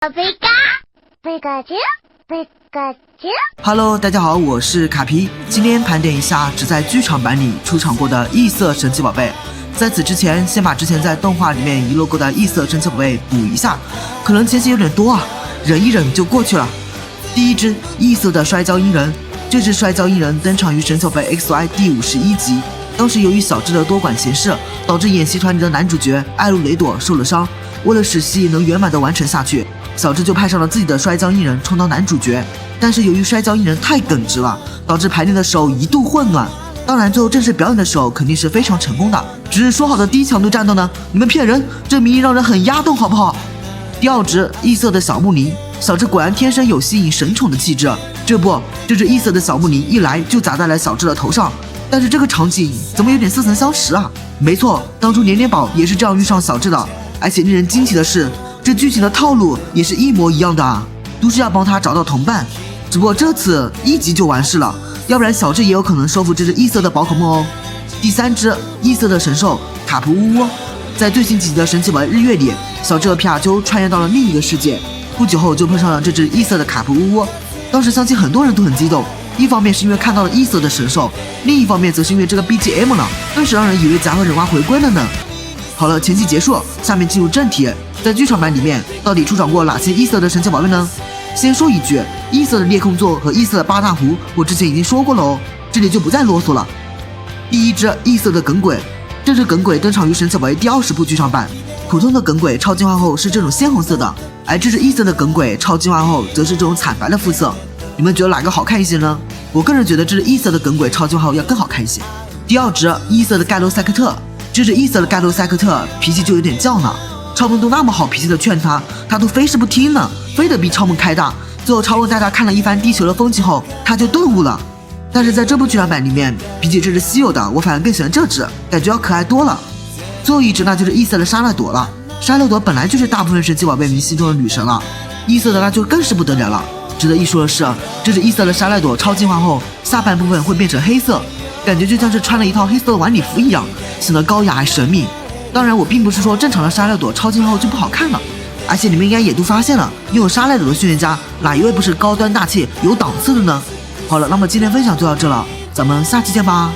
贝卡丘。Hello， 大家好，我是卡皮。今天盘点一下只在剧场版里出场过的异色神奇宝贝。在此之前，先把之前在动画里面遗落过的异色神奇宝贝补一下，可能前期有点多啊，忍一忍就过去了。第一只异色的摔跤鹰人，这只摔跤鹰人登场于神奇宝贝 XY 第51集。当时由于小智的多管闲事，导致演习团里的男主角艾露雷朵受了伤。为了使戏能圆满的完成下去，小智就派上了自己的摔跤鹰人充当男主角。但是由于摔跤鹰人太耿直了，导致排练的时候一度混乱。当然最后正式表演的时候肯定是非常成功的，只是说好的低强度战斗呢？你们骗人，这谜让人很压动好不好？第二只异色的小木尼，小智果然天生有吸引神宠的气质。这只异色的小木尼一来就砸在了小智的头上，但是这个场景怎么有点似曾相识啊？没错，当初年年宝也是这样遇上小智的，而且令人惊奇的是，这剧情的套路也是一模一样的啊，都是要帮他找到同伴。只不过这次一集就完事了，要不然小智也有可能收服这只异色的宝可梦哦。第三只异色的神兽卡普乌乌，在最新几集的神奇宝贝日月里，小智和皮卡丘穿越到了另一个世界，不久后就碰上了这只异色的卡普乌乌。当时相信很多人都很激动，一方面是因为看到了异色的神兽，另一方面则是因为这个 BGM 呢，更是让人以为甲贺忍蛙回归了呢。好了，前期结束，下面进入正题。在剧场版里面，到底出场过哪些异色的神奇宝贝呢？先说一句，异色的裂空座和异色的八大湖，我之前已经说过了哦，这里就不再啰嗦了。第一只异色的耿鬼，这只耿鬼登场于神奇宝贝第20部剧场版。普通的耿鬼超进化后是这种鲜红色的，而这只异色的耿鬼超进化后则是这种惨白的肤色。你们觉得哪个好看一些呢？我个人觉得这只异色的耿鬼超进化后要更好看一些。第二只异色的盖洛赛克特，这只异色的盖洛赛克特脾气就有点犟了。超梦都那么好脾气的劝他，他都非是不听呢，非得逼超梦开大。最后超梦带他看了一番地球的风景后，他就顿悟了。但是在这部剧场版里面，比起这只稀有的，我反而更喜欢这只，感觉要可爱多了。最后一只那就是异色的沙乐朵了。沙乐朵本来就是大部分神奇宝贝迷心中的女神了，异色的那就更是不得了了。值得一说的是，这只异色的沙乐朵超进化后，下半部分会变成黑色，感觉就像是穿了一套黑色的晚礼服一样，显得高雅而神秘。当然我并不是说正常的沙乐朵超进化后就不好看了，而且你们应该也都发现了，拥有沙乐朵的训练家哪一位不是高端大气有档次的呢？好了，那么今天分享就到这了，咱们下期见吧。